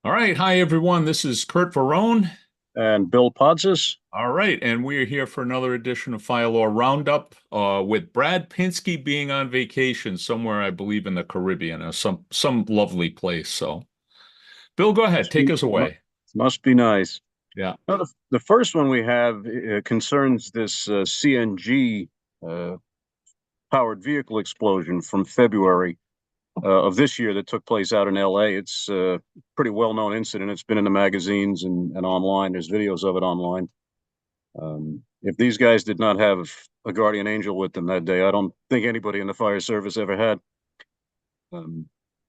All right. Hi, everyone. This is Curt Verone. And Bill Podszus. All right. And we're here for another edition of Fire Law Roundup with Brad Pinsky being on vacation somewhere, I believe, in the Caribbean or some lovely place. So, Bill, go ahead. Must be, Take us away. must be nice. Yeah. Now, the first one we have concerns this CNG uh, powered vehicle explosion from February of this year that took place out in LA. It's a pretty well known incident. It's been in the magazines and online. There's videos of it online. If these guys did not have a guardian angel with them that day, I don't think anybody in the fire service ever had. Um,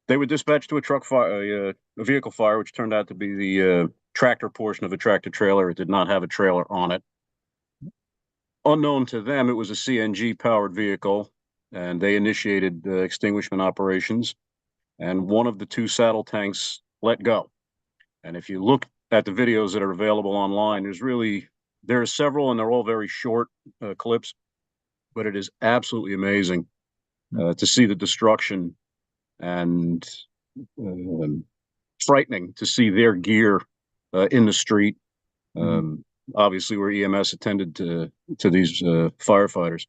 they were dispatched to a truck fire, a vehicle fire, which turned out to be the tractor portion of a tractor trailer. It did not have a trailer on it. Unknown to them, it was a CNG powered vehicle, and they initiated extinguishment operations. And one of the two saddle tanks let go. And if you look at the videos that are available online, there are several, and they're all very short clips, but it is absolutely amazing to see the destruction and um, frightening to see their gear in the street. Obviously, where EMS attended to these firefighters.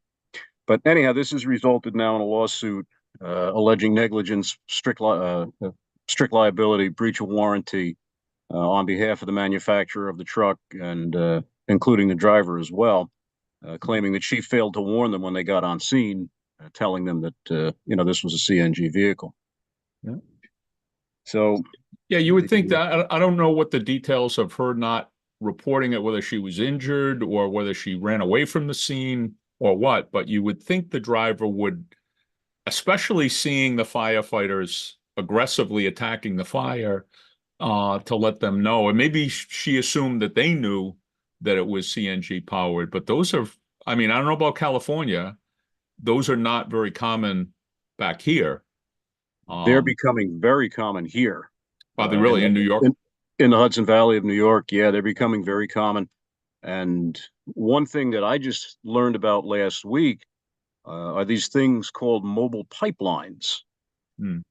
But anyhow, this has resulted now in a lawsuit alleging negligence, strict liability, breach of warranty on behalf of the manufacturer of the truck and including the driver as well, claiming that she failed to warn them when they got on scene, telling them that this was a CNG vehicle. Yeah. So, Yeah, you would think that. I don't know what the details of her not reporting it, whether she was injured or whether she ran away from the scene or what, but you would think the driver would, especially seeing the firefighters aggressively attacking the fire, to let them know. And maybe she assumed that they knew that it was CNG powered, but those are, I mean, I don't know about California. Those are not very common back here. they're becoming very common here. Are they really in New York? In the Hudson Valley of New York, yeah, they're becoming very common. And one thing that I just learned about last week are these things called mobile pipelines,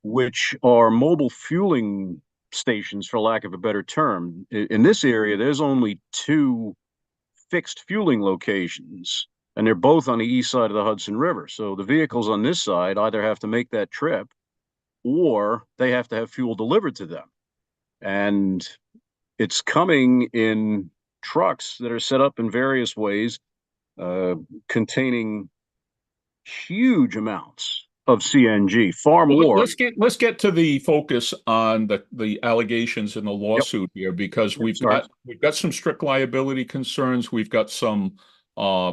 which are mobile fueling stations, for lack of a better term. In this area, there's only two fixed fueling locations, and they're both on the east side of the Hudson River. So the vehicles on this side either have to make that trip or they have to have fuel delivered to them. And it's coming in trucks that are set up in various ways, containing huge amounts of CNG, far Well, more. let's get to the focus on the allegations in the Yep. lawsuit here, because Yep, sorry. we've got some strict liability concerns, we've got some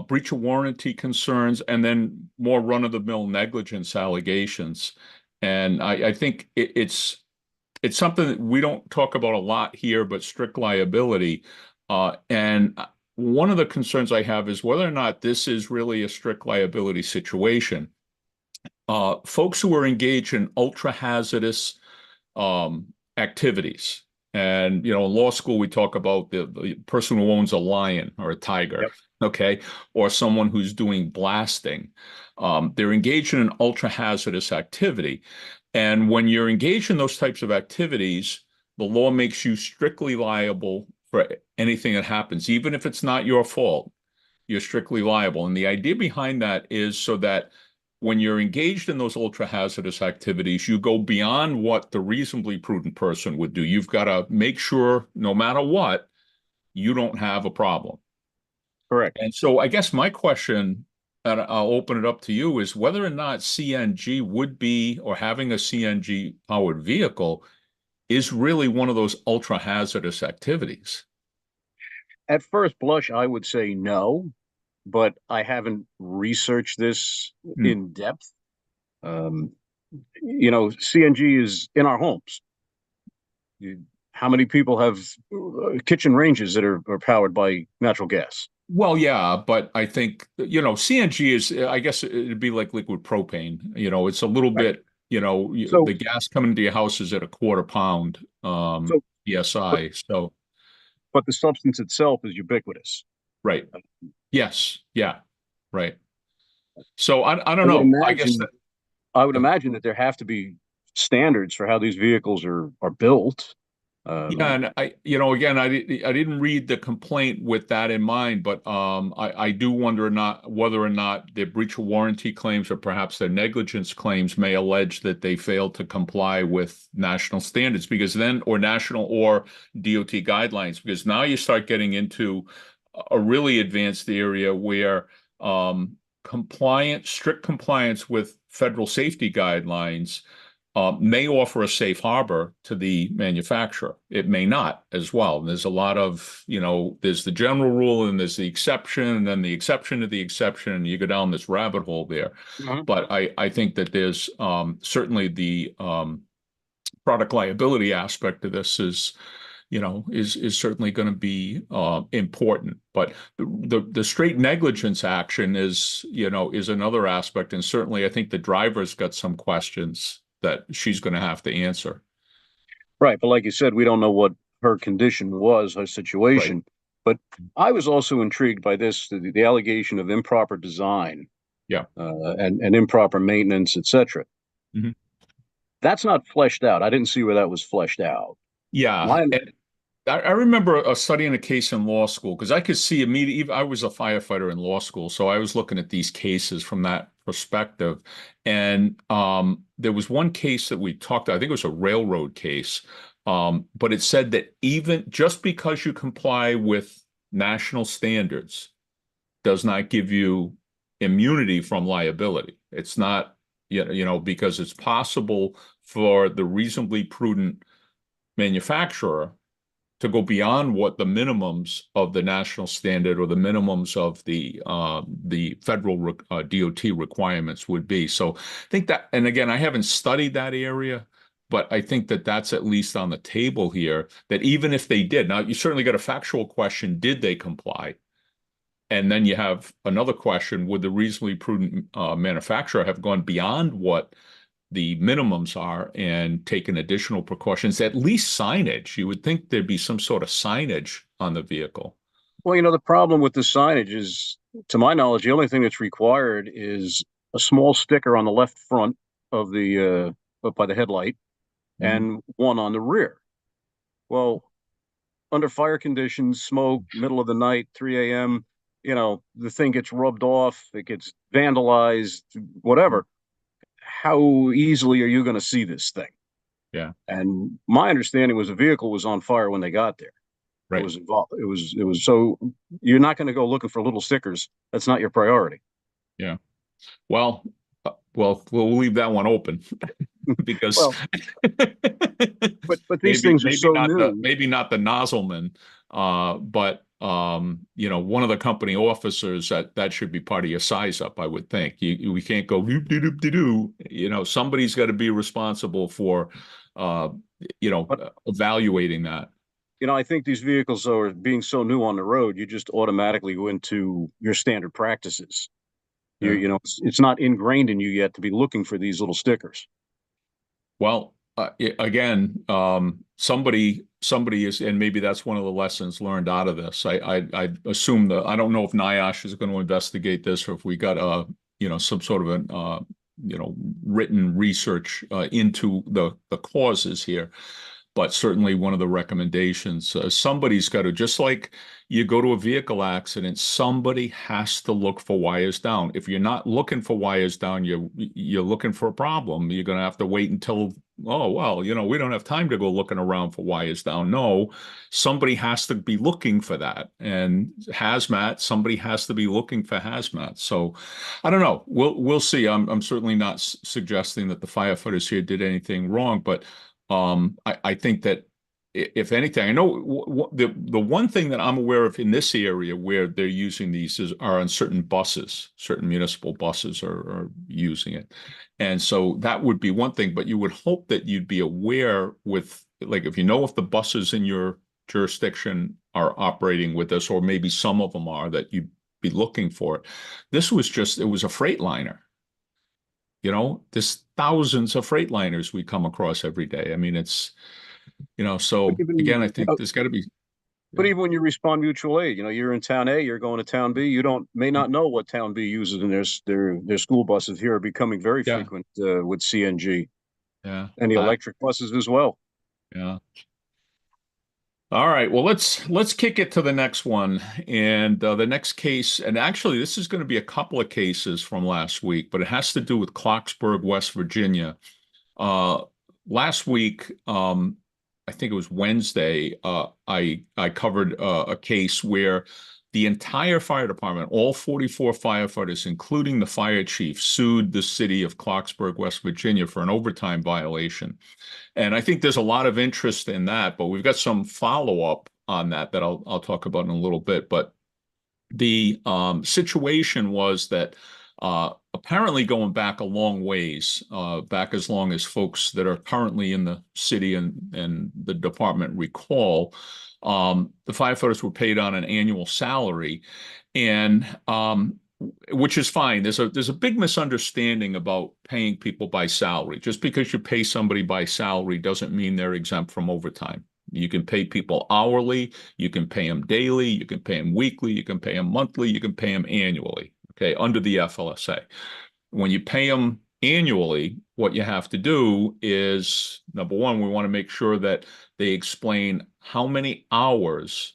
breach of warranty concerns, and then more run-of-the-mill negligence allegations. And I think it's something that we don't talk about a lot here, but strict liability. And one of the concerns I have is whether or not this is really a strict liability situation. Folks who are engaged in ultra hazardous activities. And, in law school, we talk about the person who owns a lion or a tiger, Yep. okay, or someone who's doing blasting. They're engaged in an ultra hazardous activity. And when you're engaged in those types of activities, the law makes you strictly liable for anything that happens, even if it's not your fault. You're strictly liable. And the idea behind that is so that when you're engaged in those ultra hazardous activities, you go beyond what the reasonably prudent person would do. You've got to make sure, no matter what, you don't have a problem. Correct. And so I guess my question, and I'll open it up to you, is whether or not CNG would be, or having a CNG powered vehicle is really one of those ultra hazardous activities. At first blush, I would say no, but I haven't researched this in depth. Um, CNG is in our homes. How many people have kitchen ranges that are powered by natural gas? Well, yeah, but I think, CNG is, I guess it'd be like liquid propane. It's a little Right. bit, So, the gas coming to your house is at a quarter pound so, but, PSI. So, but the substance itself is ubiquitous. right. Yes. Yeah. Right. So I I don't would know. I guess imagine, that, I would imagine that there have to be standards for how these vehicles are built. Yeah, and again, I didn't read the complaint with that in mind, but I do wonder whether or not their breach of warranty claims or perhaps their negligence claims may allege that they failed to comply with national standards or national or DOT guidelines, because now you start getting into a really advanced area where strict compliance with federal safety guidelines may offer a safe harbor to the manufacturer. It may not as well. And there's a lot of, there's the general rule and there's the exception, and then the exception to the exception, and you go down this rabbit hole there. Mhm. But I think that there's certainly the product liability aspect of this is certainly going to be important. But the straight negligence action is another aspect, and certainly I think the driver's got some questions that she's going to have to answer. Right. But like you said, we don't know what her condition was, her situation. Right. But I was also intrigued by the allegation of improper design, Yeah. and improper maintenance, etc. Mhm. That's not fleshed out. I didn't see where that was fleshed out. Yeah. My, And I remember studying a case in law school because I could see immediately. I was a firefighter in law school, so I was looking at these cases from that perspective. And there was one case that we talked. I think it was a railroad case, but it said that even just because you comply with national standards does not give you immunity from liability. It's not, because it's possible for the reasonably prudent manufacturer to go beyond what the minimums of the national standard or the minimums of the federal DOT requirements would be. So I think that, and again, I haven't studied that area, but I think that that's at least on the table here, that even if they did, now you certainly got a factual question, did they comply? And then you have another question, would the reasonably prudent manufacturer have gone beyond what the minimums are and taken additional precautions, at least signage? You would think there'd be some sort of signage on the vehicle. well, the problem with the signage is, to my knowledge, the only thing that's required is a small sticker on the left front of up by the headlight, Mhm. and one on the rear. Well, under fire conditions, smoke, middle of the night, 3 a.m., the thing gets rubbed off, it gets vandalized, whatever. How easily are you going to see this thing? Yeah, And my understanding was the vehicle was on fire when they got there. It right. was involved. It was so you're not going to go looking for little stickers. That's not your priority. Yeah. Well, we'll leave that one open because Well, but these things are so new. maybe not the nozzleman, but one of the company officers that should be part of your size up, I would think. We can't go doop doop doop doo doo. Somebody's got to be responsible for uh, But evaluating that. I think these vehicles are being so new on the road. You just automatically go into your standard practices. Yeah. It's not ingrained in you yet to be looking for these little stickers. Well, again, somebody is, and maybe that's one of the lessons learned out of this. I assume I don't know if NIOSH is going to investigate this or if we got some sort of an written research into the causes here. But certainly one of the recommendations, somebody's got to, just like you go to a vehicle accident, somebody has to look for wires down. If you're not looking for wires down, you're looking for a problem. You're going to have to wait until, oh, well, we don't have time to go looking around for wires down. No, somebody has to be looking for that. And hazmat, somebody has to be looking for hazmat. So I don't know. We'll see. I'm certainly not suggesting that the firefighters here did anything wrong, but I think that if anything, I know the one thing that I'm aware of in this area where they're using these are on certain buses, certain municipal buses are using it. And so that would be one thing, but you would hope that you'd be aware with, like, if if the buses in your jurisdiction are operating with this, or maybe some of them are, that you'd be looking for it. It was a Freightliner. There's thousands of Freightliners we come across every day. I mean, it's, But so even again, I think there's got to be, but yeah, even when you respond mutual aid, you're in town A, you're going to town B. You may not know what town B uses in their school buses. Here are becoming very yeah, frequent with CNG yeah, and the electric buses as well. yeah. All right, well, let's kick it to the next one. And the next case, and actually this is going to be a couple of cases from last week, but it has to do with Clarksburg, West Virginia. Uh, Last week, I think it was Wednesday, I covered a case where the entire fire department, all 44 firefighters, including the fire chief, sued the city of Clarksburg, West Virginia for an overtime violation. And I think there's a lot of interest in that, but we've got some follow-up on that that I'll talk about in a little bit. But the situation was that apparently going back a long ways, back as long as folks that are currently in the city and the department recall, the firefighters were paid on an annual salary, and which is fine. There's a big misunderstanding about paying people by salary. Just because you pay somebody by salary doesn't mean they're exempt from overtime. You can pay people hourly, you can pay them daily, you can pay them weekly, you can pay them monthly, you can pay them annually, okay, under the FLSA. When you pay them annually, what you have to do is, number one, we want to make sure that they explain how many hours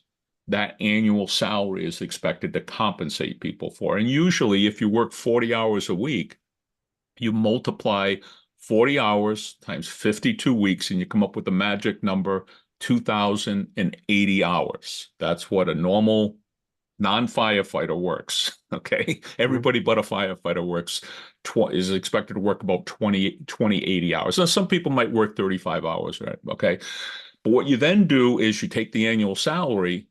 that annual salary is expected to compensate people for. And usually, if you work 40 hours a week, you multiply 40 hours times 52 weeks, and you come up with the magic number 2,080 hours. That's what a normal non-firefighter works. Okay. Everybody but a firefighter works, is expected to work about 20, 80 hours. Now, some people might work 35 hours, right? Okay. But what you then do is you take the annual salary,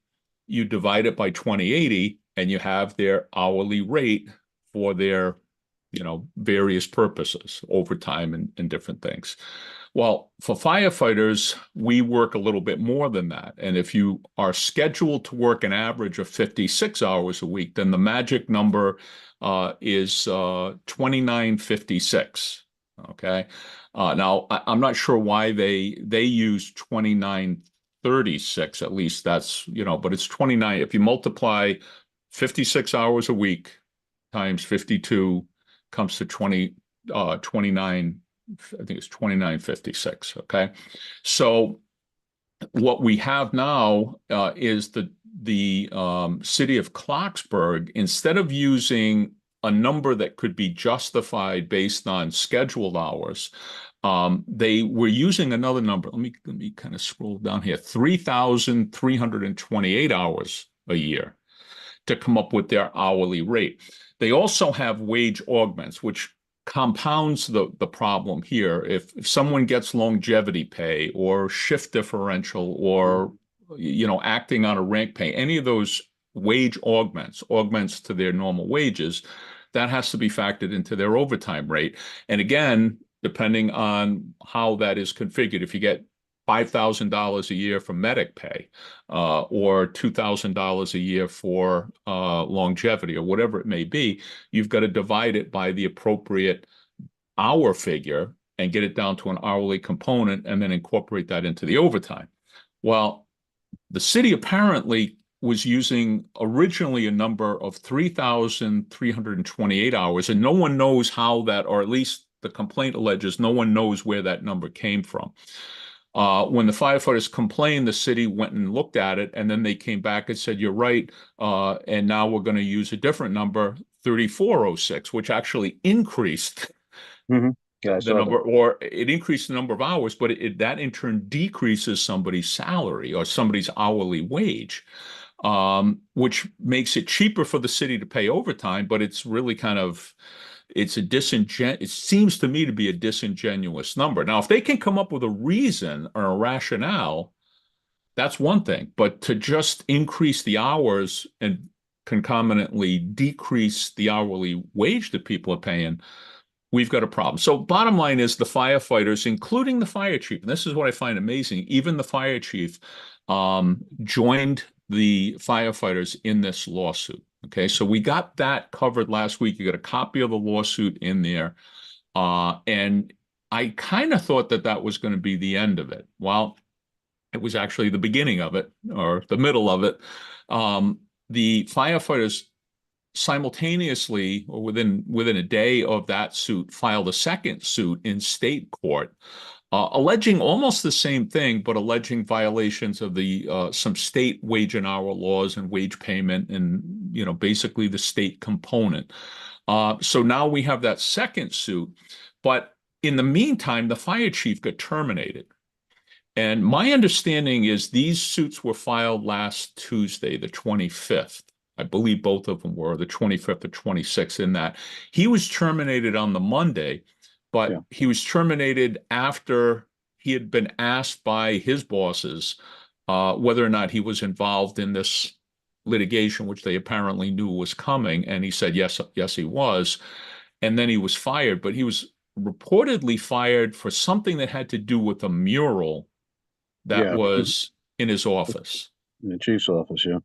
you divide it by 2080, and you have their hourly rate for their, various purposes, overtime and different things. Well, for firefighters, we work a little bit more than that. And if you are scheduled to work an average of 56 hours a week, then the magic number is 2956. Okay. Now, I'm not sure why they use 2936. At least that's, but it's 29. If you multiply 56 hours a week times 52 comes to 29. I think it's 2956. Okay. So what we have now is the city of Clarksburg, instead of using a number that could be justified based on scheduled hours, they were using another number. Let me kind of scroll down here. 3,328 hours a year to come up with their hourly rate. They also have wage augments, which compounds the problem here. If someone gets longevity pay or shift differential or acting on a rank pay, any of those wage augments to their normal wages, that has to be factored into their overtime rate. And again, depending on how that is configured, if you get $5,000 a year for medic pay, or $2,000 a year for longevity, or whatever it may be, you've got to divide it by the appropriate hour figure and get it down to an hourly component and then incorporate that into the overtime. Well, the city apparently was using originally a number of 3,328 hours, and no one knows how that, or at least the complaint alleges, no one knows where that number came from. When the firefighters complained, the city went and looked at it, and then they came back and said, "You're right, and now we're going to use a different number, 3,406, which actually increased Mm-hmm. Yeah, the number, or it increased the number of hours, but that in turn decreases somebody's salary or somebody's hourly wage, which makes it cheaper for the city to pay overtime, but it's really it seems to me to be a disingenuous number. Now, if they can come up with a reason or a rationale, that's one thing, but to just increase the hours and concomitantly decrease the hourly wage that people are paying, we've got a problem. So bottom line is the firefighters, including the fire chief, and this is what I find amazing, even the fire chief joined the firefighters in this lawsuit. Okay, so we got that covered last week. You got a copy of the lawsuit in there. And I kind of thought that was going to be the end of it. Well, it was actually the beginning of it, or the middle of it. The firefighters simultaneously, or within a day of that suit, filed a second suit in state court alleging almost the same thing, but alleging violations of the some state wage and hour laws and wage payment and, basically the state component. So now we have that second suit, but in the meantime, the fire chief got terminated. And my understanding is these suits were filed last Tuesday, the 25th. I believe both of them were the 25th or 26th, in that he was terminated on the Monday, but Yeah. he was terminated after he had been asked by his bosses whether or not he was involved in this litigation, which they apparently knew was coming. And he said, yes, yes, he was. And then he was fired, but he was reportedly fired for something that had to do with a mural that Yeah. was in his office. In the chief's office, yeah.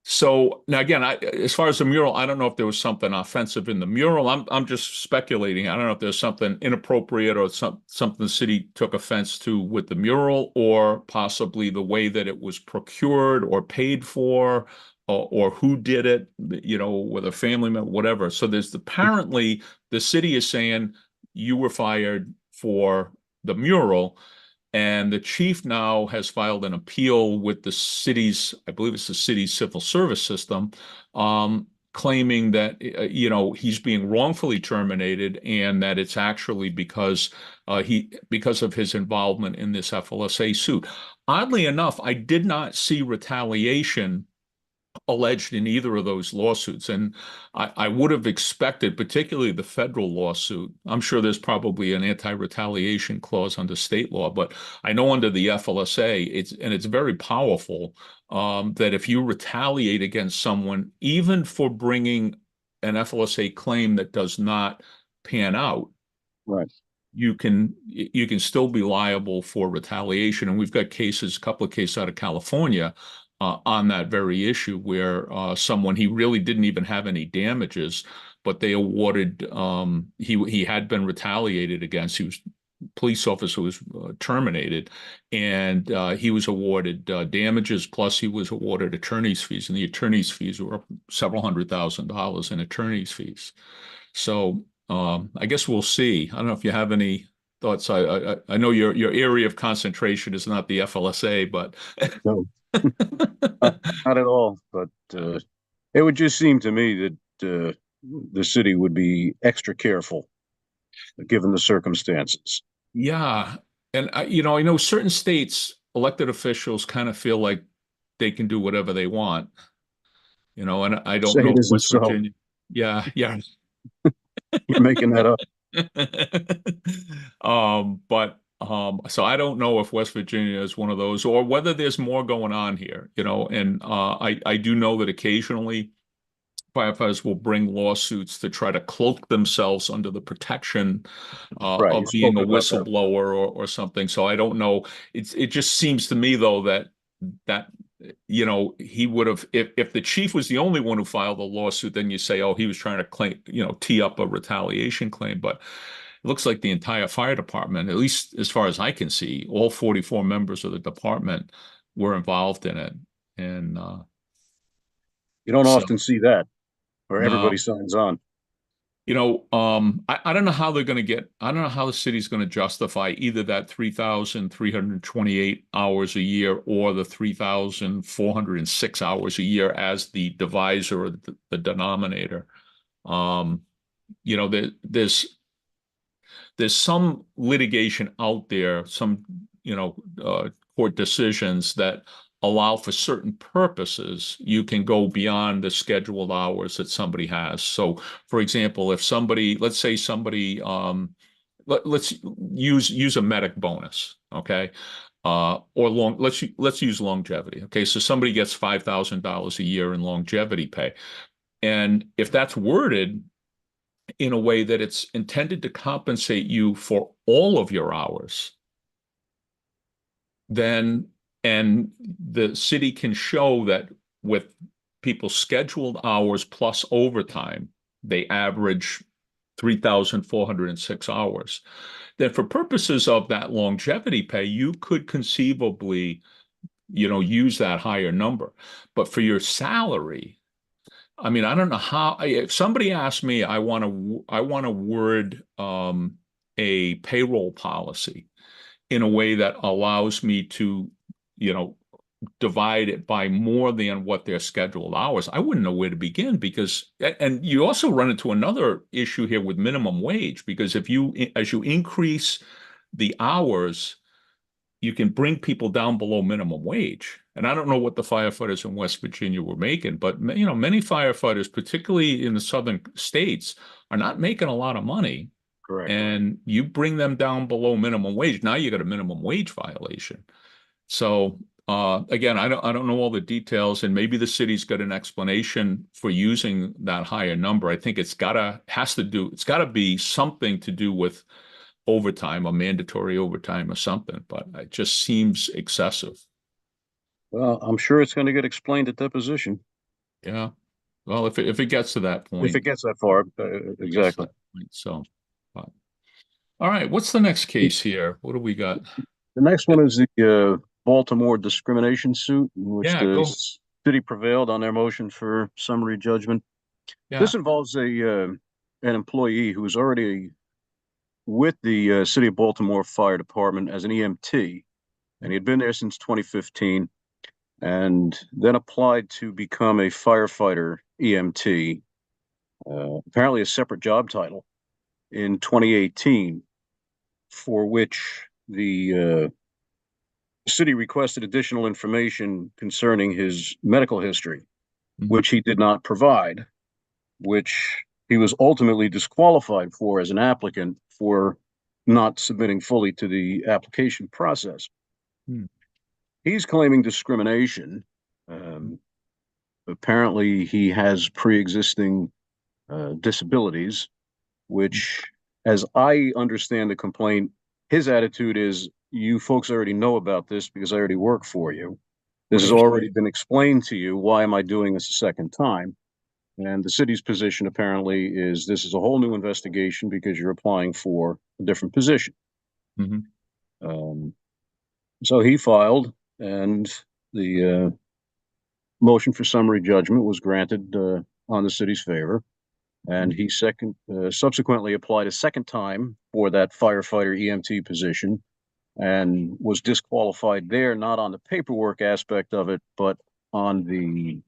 So now again, as far as the mural, I don't know if there was something offensive in the mural. I'm just speculating. I don't know if there's something inappropriate or something the city took offense to with the mural, or possibly the way that it was procured or paid for, or who did it, whether family member, whatever. So there's apparently the city is saying you were fired for the mural. And the chief now has filed an appeal with the city's, I believe it's the city's civil service system, claiming that, he's being wrongfully terminated and that it's actually because of his involvement in this FLSA suit. Oddly enough, I did not see retaliation alleged in either of those lawsuits. And I would have expected, particularly the federal lawsuit, I'm sure there's probably an anti-retaliation clause under state law, but I know under the FLSA, it's very powerful, that if you retaliate against someone, even for bringing an FLSA claim that does not pan out, Right. you can still be liable for retaliation. And we've got a couple of cases out of California on that very issue where someone, he really didn't even have any damages, but they awarded, he had been retaliated against. He was police officer was terminated, and he was awarded damages, plus he was awarded attorney's fees, and the attorney's fees were up several $100,000 in attorney's fees. So I guess we'll see. I don't know if you have any thoughts. I know your area of concentration is not the FLSA, but No, not at all. But it would just seem to me that the city would be extra careful given the circumstances. yeah. And I know certain states elected officials kind of feel like they can do whatever they want, and I don't Say know it if isn't West so. Virginia. Yeah, yeah. You're making that up. But so I don't know if West Virginia is one of those, or whether there's more going on here, and I do know that occasionally firefighters will bring lawsuits to try to cloak themselves under the protection Right. of You being spoke a about that. whistleblower or something. So I don't know. It just seems to me though that he would have, if the chief was the only one who filed the lawsuit, then you say, oh, he was trying to claim, tee up a retaliation claim. But it looks like the entire fire department, at least as far as I can see, all 44 members of the department were involved in it. And You don't so often see that where everybody no. signs on. I don't know how I don't know how the city's going to justify either that 3,328 hours a year or the 3,406 hours a year as the divisor or the denominator. Um, there's some litigation out there, some, court decisions that allow for certain purposes. You can go beyond the scheduled hours that somebody has. So, for example, if somebody, let's say somebody, let's use a medic bonus, okay? Let's use longevity. Okay, so somebody gets $5,000 a year in longevity pay. And if that's worded in a way that it's intended to compensate you for all of your hours, then, and the city can show that with people's scheduled hours plus overtime, they average 3,406 hours. Then for purposes of that longevity pay, you could conceivably, use that higher number. But for your salary, I mean, I don't know how, if somebody asked me, I want to word a payroll policy in a way that allows me to, divide it by more than what their scheduled hours, I wouldn't know where to begin because, and you also run into another issue here with minimum wage, because as you increase the hours, you can bring people down below minimum wage. And I don't know what the firefighters in West Virginia were making, but many firefighters, particularly in the southern states, are not making a lot of money. Correct. And you bring them down below minimum wage. Now you got a minimum wage violation. So again, I don't know all the details, and maybe the city's got an explanation for using that higher number. I think it's got to be something to do with overtime or mandatory overtime or something, but it just seems excessive. Well, I'm sure it's going to get explained at deposition. Yeah. Well, if it gets to that point. If it gets that far, exactly. So, but, all right, what's the next case here? What do we got? The next one is the Baltimore discrimination suit, in which the city prevailed on their motion for summary judgment. Yeah. This involves an employee who was already with the city of Baltimore Fire Department as an EMT, and he had been there since 2015, and then applied to become a firefighter EMT, apparently a separate job title, in 2018, for which the city requested additional information concerning his medical history, which he did not provide, which he was ultimately disqualified for as an applicant for not submitting fully to the application process. He's claiming discrimination. Apparently, he has pre-existing disabilities, which, as I understand the complaint, his attitude is, you folks already know about this because I already work for you. This has already been explained to you. Why am I doing this a second time? And the city's position apparently is this is a whole new investigation because you're applying for a different position. So he filed, and the motion for summary judgment was granted on the city's favor. And he subsequently applied a second time for that firefighter EMT position and was disqualified there, not on the paperwork aspect of it, but on the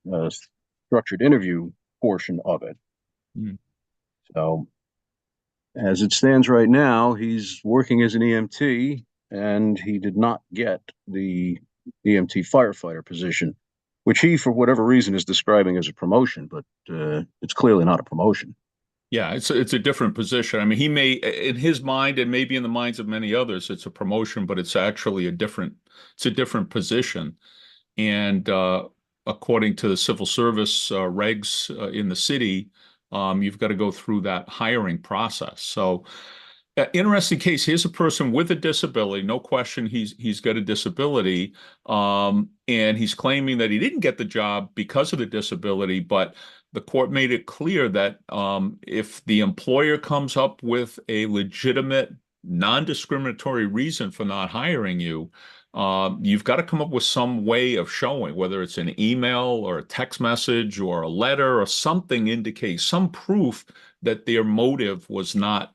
structured interview portion of it. So as it stands right now, he's working as an EMT, and he did not get the EMT firefighter position, which he, for whatever reason, is describing as a promotion, but it's clearly not a promotion. Yeah, it's a different position. I mean, he may, in his mind, and maybe in the minds of many others, it's a promotion, but it's actually a different position. And according to the civil service regs in the city, you've got to go through that hiring process. So, interesting case. Here's a person with a disability. No question, he's got a disability, and he's claiming that he didn't get the job because of the disability, but the court made it clear that if the employer comes up with a legitimate, non-discriminatory reason for not hiring you, you've got to come up with some way of showing, whether it's an email or a text message or a letter or something indicates some proof that their motive was not,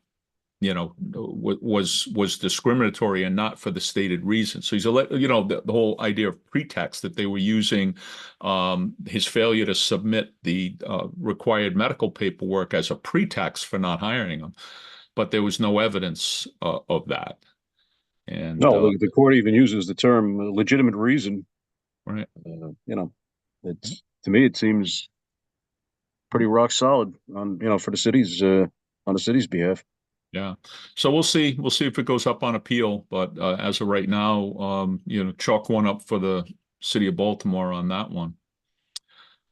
was discriminatory and not for the stated reason. So the whole idea of pretext, that they were using his failure to submit the required medical paperwork as a pretext for not hiring him, but there was no evidence of that. And no, the court even uses the term legitimate reason. Right. It's, to me, it seems pretty rock solid on, for the city's on the city's behalf. Yeah. So we'll see. We'll see if it goes up on appeal. But as of right now, chalk one up for the city of Baltimore on that one.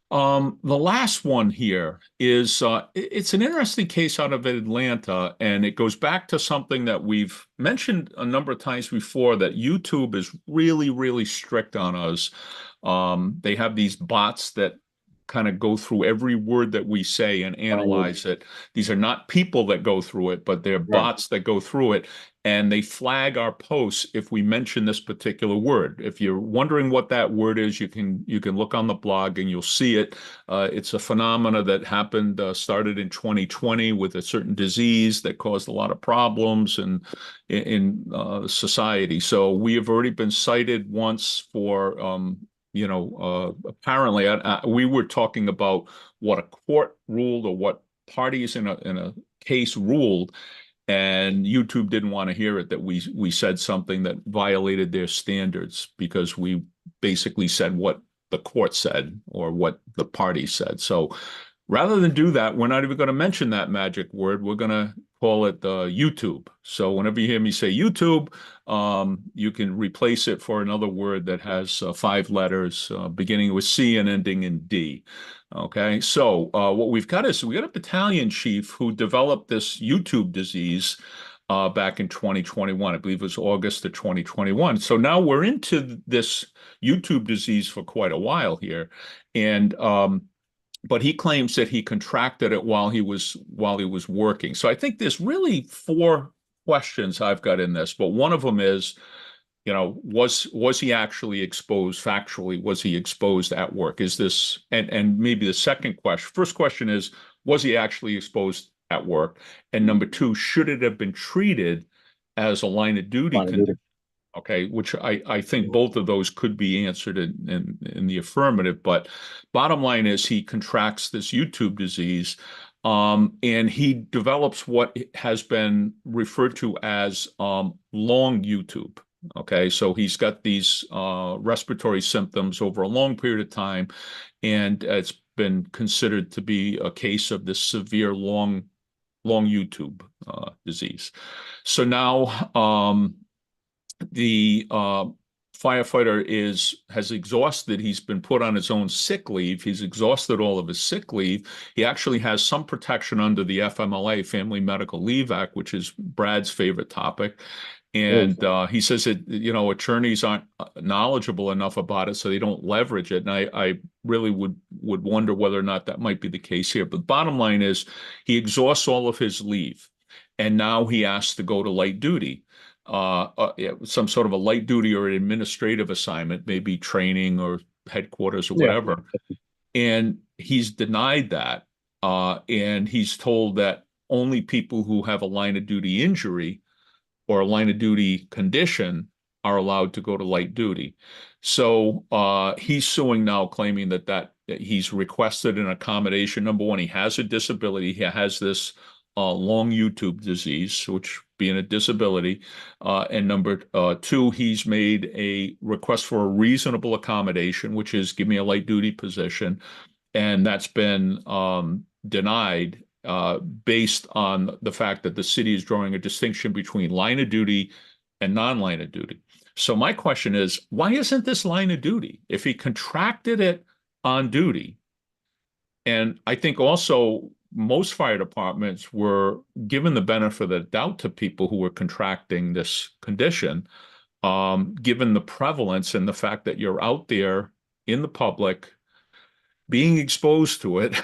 The last one here is it's an interesting case out of Atlanta, and it goes back to something that we've mentioned a number of times before, that YouTube is really, really strict on us. They have these bots that kind of go through every word that we say and analyze it. These are not people that go through it, but they're bots that go through it, and they flag our posts if we mention this particular word. If you're wondering what that word is, you can look on the blog and you'll see it. It's a phenomena that happened, started in 2020 with a certain disease that caused a lot of problems in society. So we have already been cited once for apparently we were talking about what a court ruled or what parties in a case ruled, and YouTube didn't want to hear it, that we said something that violated their standards because we basically said what the court said or what the party said. So rather than do that, we're not even going to mention that magic word. We're going to call it YouTube. So whenever you hear me say YouTube, you can replace it for another word that has 5 letters, beginning with C and ending in D. Okay, so what we've got is we got a battalion chief who developed this YouTube disease back in 2021. I believe it was August of 2021. So now we're into this YouTube disease for quite a while here, and but he claims that he contracted it while he was working. So I think there's really 4 questions I've got in this, but one of them is, was he actually exposed factually? Was he exposed at work? Is this, and maybe the first question is, was he actually exposed at work? And number 2, should it have been treated as a line of duty condition? Okay, which I think both of those could be answered in the affirmative, but bottom line is he contracts this YouTube disease, and he develops what has been referred to as long YouTube. Okay, so he's got these respiratory symptoms over a long period of time, and it's been considered to be a case of this severe long YouTube disease. So now the firefighter has exhausted. He's been put on his own sick leave. He's exhausted all of his sick leave. He actually has some protection under the FMLA, Family Medical Leave Act, which is Brad's favorite topic. And he says that, attorneys aren't knowledgeable enough about it, so they don't leverage it. And I really would wonder whether or not that might be the case here. But bottom line is he exhausts all of his leave, and now he has to go to light duty. Some sort of a light duty or an administrative assignment, maybe training or headquarters or whatever. And he's denied that. And he's told that only people who have a line of duty injury or a line of duty condition are allowed to go to light duty. So he's suing now, claiming that he's requested an accommodation. Number 1, he has a disability. He has this long YouTube disease, which being a disability. And number 2, he's made a request for a reasonable accommodation, which is give me a light duty position. And that's been denied based on the fact that the city is drawing a distinction between line of duty and non-line of duty. So my question is, why isn't this line of duty? If he contracted it on duty, and I think also most fire departments were given the benefit of the doubt to people who were contracting this condition, given the prevalence and the fact that you're out there in the public being exposed to it,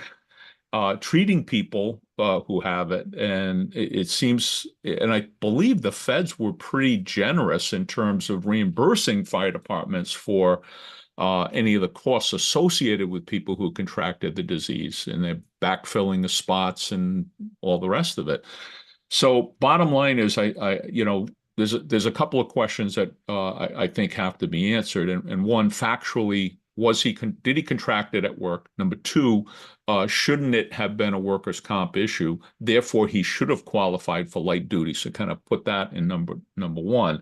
treating people who have it. And it seems, and I believe the feds were pretty generous in terms of reimbursing fire departments for any of the costs associated with people who contracted the disease, and they're backfilling the spots and all the rest of it. So bottom line is, there's a couple of questions that I think have to be answered. And one, factually, did he contract it at work? Number 2, shouldn't it have been a workers' comp issue? Therefore, he should have qualified for light duty. So kind of put that in number 1.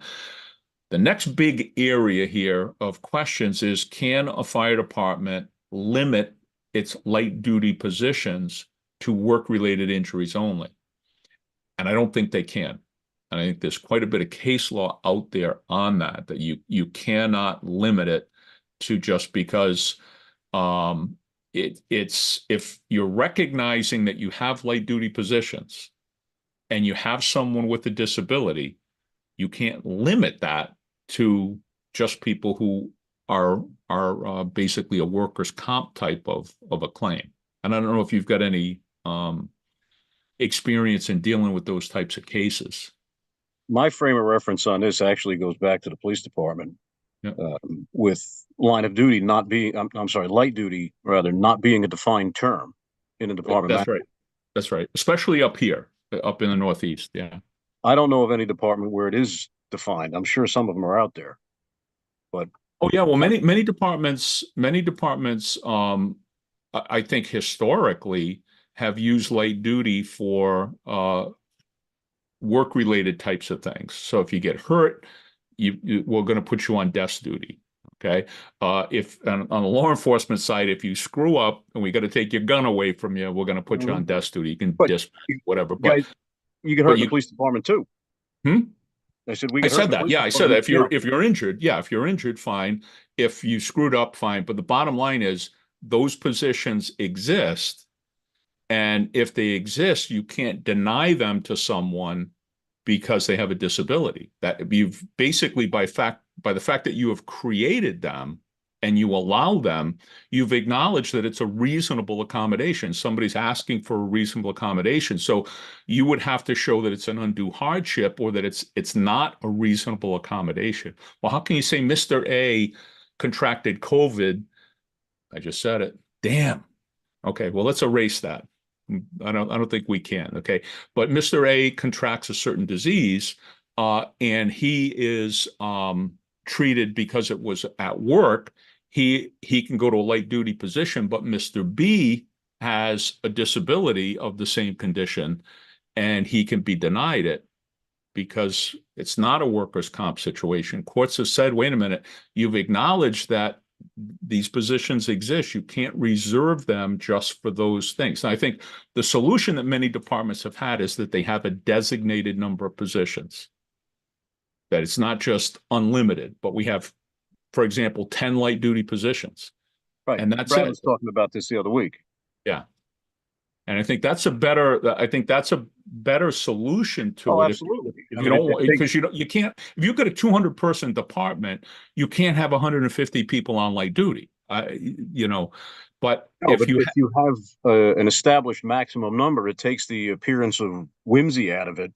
The next big area here of questions is, can a fire department limit its light duty positions to work-related injuries only? And I don't think they can. And I think there's quite a bit of case law out there on that you cannot limit it to just because it's if you're recognizing that you have light duty positions and you have someone with a disability, you can't limit that to just people who are basically a workers' comp type of a claim. And I don't know if you've got any experience in dealing with those types of cases. My frame of reference on this actually goes back to the police department, Yep. with line of duty not being, I'm sorry, light duty rather not being a defined term in the department. That's right. That's right. Especially up here, up in the Northeast. Yeah. I don't know of any department where it is defined. I'm sure some of them are out there, but Oh yeah. Well, many departments, I think historically have used light duty for work-related types of things. So if you get hurt, we're going to put you on desk duty. Okay. If on the law enforcement side, if you screw up and we got to take your gun away from you, we're going to put you on desk duty. You can dispatch whatever. Guys, you get hurt in the police department too. I said we. I said that. Yeah, I said that. If you're injured, yeah, if you're injured, fine. If you screwed up, fine. But the bottom line is those positions exist, and if they exist, you can't deny them to someone because they have a disability. That you've basically by the fact that you have created them and you allow them, you've acknowledged that it's a reasonable accommodation. Somebody's asking for a reasonable accommodation. So you would have to show that it's an undue hardship or that it's not a reasonable accommodation. Well, how can you say Mr. A contracted COVID? I just said it. Damn. Okay, well, let's erase that. I don't think we can. Okay. But Mr. A contracts a certain disease, and he is treated because it was at work. He can go to a light duty position, but Mr. B has a disability of the same condition, and he can be denied it because it's not a workers' comp situation. Courts have said, wait a minute, you've acknowledged that these positions exist. You can't reserve them just for those things. And I think the solution that many departments have had is that they have a designated number of positions, that it's not just unlimited, but we have, for example, 10 light duty positions. Right. And that's Brad it. was talking about this the other week. Yeah. And I think that's a better solution to it. Absolutely. If you don't, because you can't, if you've got a 200 person department, you can't have 150 people on light duty. But if you have an established maximum number, it takes the appearance of whimsy out of it.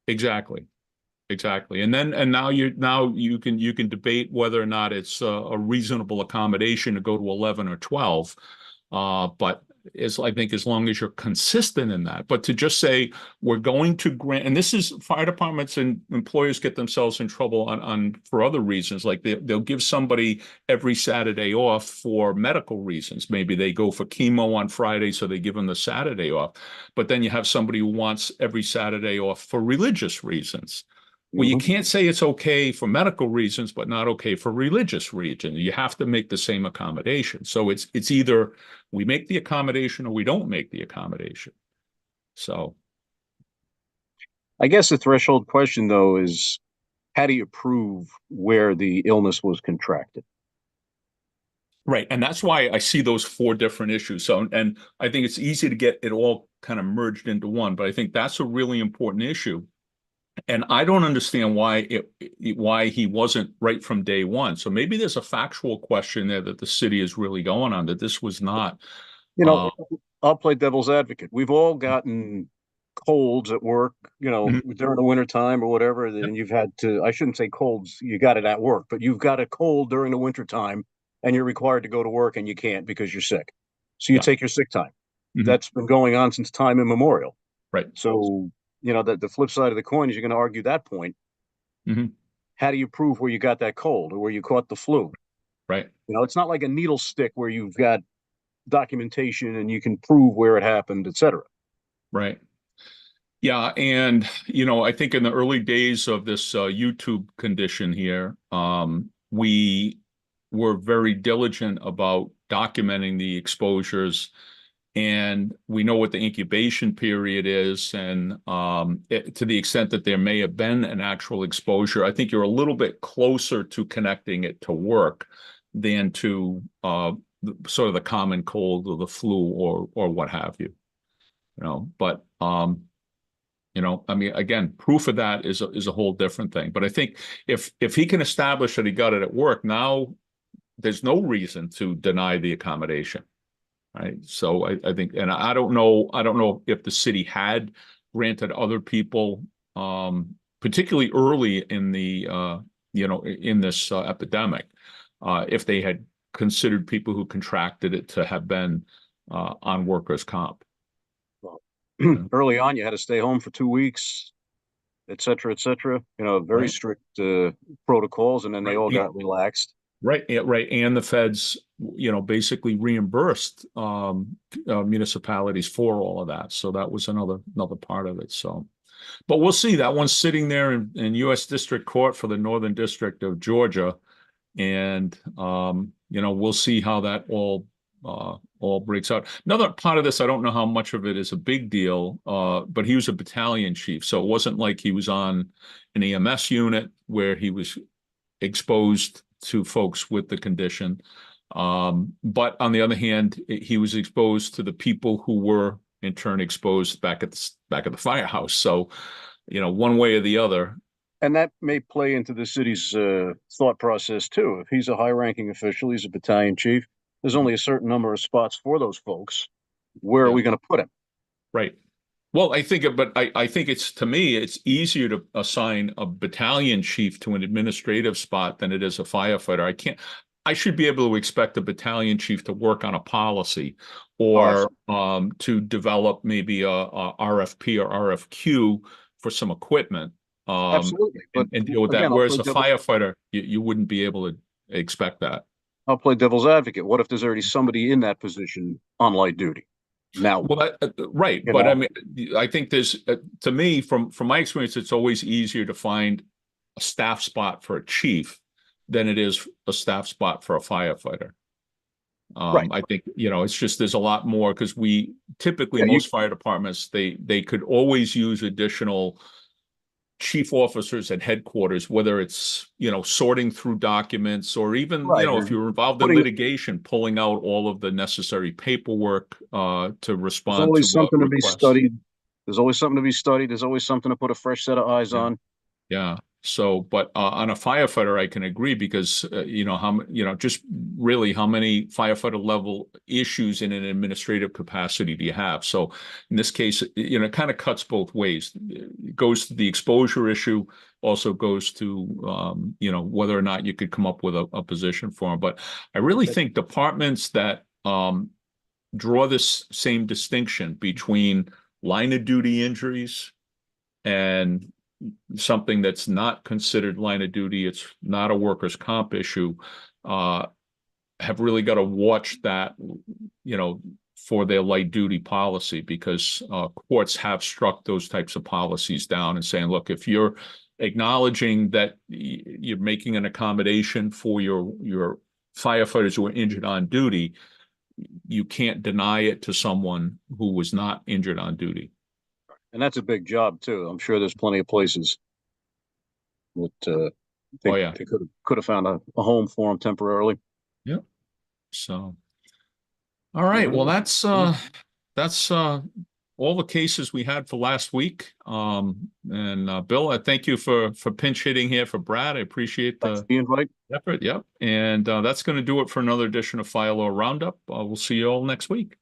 Exactly. And now you can debate whether or not it's a reasonable accommodation to go to 11 or 12. But I think as long as you're consistent in that, but to just say we're going to grant, and this is fire departments and employers get themselves in trouble for other reasons, like they'll give somebody every Saturday off for medical reasons. Maybe they go for chemo on Friday, so they give them the Saturday off. But then you have somebody who wants every Saturday off for religious reasons. Well, you can't say it's okay for medical reasons, but not okay for religious reasons. You have to make the same accommodation. So it's either we make the accommodation or we don't make the accommodation. So I guess the threshold question, though, is how do you prove where the illness was contracted? Right. And that's why I see those 4 different issues. So, and I think it's easy to get it all kind of merged into one, but I think that's a really important issue. And I don't understand why he wasn't right from day one. So maybe there's a factual question there that the city is really going on, that this was not. I'll play devil's advocate. We've all gotten colds at work, during the winter time or whatever. And you've had to, I shouldn't say colds, you got it at work, but you've got a cold during the winter time and you're required to go to work and you can't because you're sick. So you take your sick time. That's been going on since time immemorial. Right. So the flip side of the coin is you're going to argue that point. How do you prove where you got that cold or where you caught the flu? Right. It's not like a needle stick where you've got documentation and you can prove where it happened, etc. Right. Yeah. And, I think in the early days of this YouTube condition here, we were very diligent about documenting the exposures. And we know what the incubation period is. And to the extent that there may have been an actual exposure, I think you're a little bit closer to connecting it to work than to sort of the common cold or the flu or what have you. But I mean, again, proof of that is a whole different thing. But I think if he can establish that he got it at work, now there's no reason to deny the accommodation. Right. So I think, and I don't know if the city had granted other people, particularly early in the, in this epidemic, if they had considered people who contracted it to have been on workers' comp. Well, early on, you had to stay home for 2 weeks, et cetera, very Right. strict protocols, and then they all got relaxed. Right, yeah, right. And the feds, basically reimbursed municipalities for all of that. So that was another part of it. So, but we'll see. That one's sitting there in U.S. District Court for the Northern District of Georgia. And we'll see how that all breaks out. Another part of this, I don't know how much of it is a big deal, but he was a battalion chief. So it wasn't like he was on an EMS unit where he was exposed to folks with the condition. But on the other hand, he was exposed to the people who were in turn exposed back at the firehouse. So, one way or the other. And that may play into the city's thought process too. If he's a high-ranking official, he's a battalion chief, there's only a certain number of spots for those folks. Where are we going to put him? Right. Well, I think it's, to me, it's easier to assign a battalion chief to an administrative spot than it is a firefighter. I should be able to expect a battalion chief to work on a policy or to develop maybe a RFP or RFQ for some equipment. Absolutely. But and deal with that. Whereas a firefighter, you wouldn't be able to expect that. I'll play devil's advocate. What if there's already somebody in that position on light duty? Now, well, right. But I mean, I think there's, to me, from my experience, it's always easier to find a staff spot for a chief than it is a staff spot for a firefighter. Right. I think, it's just, there's a lot more because we typically, most fire departments, they could always use additional chief officers at headquarters, whether it's, sorting through documents or even, if you're involved in litigation, pulling out all of the necessary paperwork to respond. There's always something to be studied. There's always something to be studied. There's always something to put a fresh set of eyes on. Yeah. So, but on a firefighter, I can agree because, just really how many firefighter level issues in an administrative capacity do you have? So in this case, it kind of cuts both ways. It goes to the exposure issue, also goes to, whether or not you could come up with a position for them. But I really think departments that draw this same distinction between line of duty injuries and something that's not considered line of duty, it's not a workers' comp issue, have really got to watch that, for their light duty policy, because courts have struck those types of policies down and saying, look, if you're acknowledging that you're making an accommodation for your firefighters who are injured on duty, you can't deny it to someone who was not injured on duty. And that's a big job too. I'm sure there's plenty of places that they could have found a home for them temporarily. Yep. So, all right. Well, that's all the cases we had for last week. And Bill, I thank you for pinch hitting here for Brad. I appreciate the invite. Effort. Yep. And that's going to do it for another edition of Fire Law Roundup. We'll see you all next week.